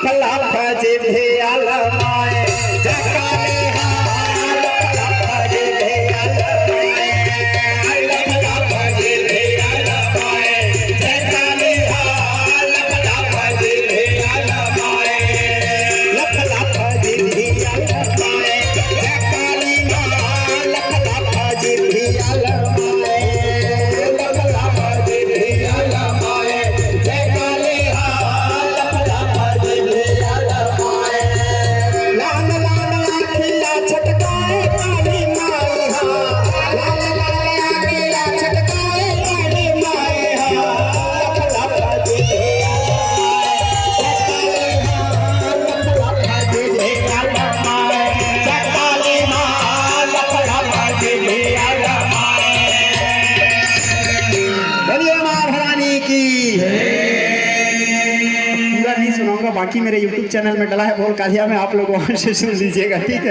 लख लख जिभिया लमाए जय काली लख लख जिभिया लमाए लख लख जिभिया लमाए जय काली लख लख जिभिया लमाए लख लख जिभिया लमाए जय काली लख लख जिभिया लमाए लख लख जिभिया लमाए जय काली लख लख जिभिया लमाए लाल लाल आखिया छटकाए काली माई हा लाल लाल आखिया छटकाए काली माई हा लख लख जिभिया लमाए जय काली लख लख जिभिया लमाए बोलिए मां भवानी की पूरा नहीं सुनाऊंगा, बाकी मेरे YouTube चैनल में डला है बोल कालिया में, आप लोग वहां से सुन लीजिएगा, ठीक है।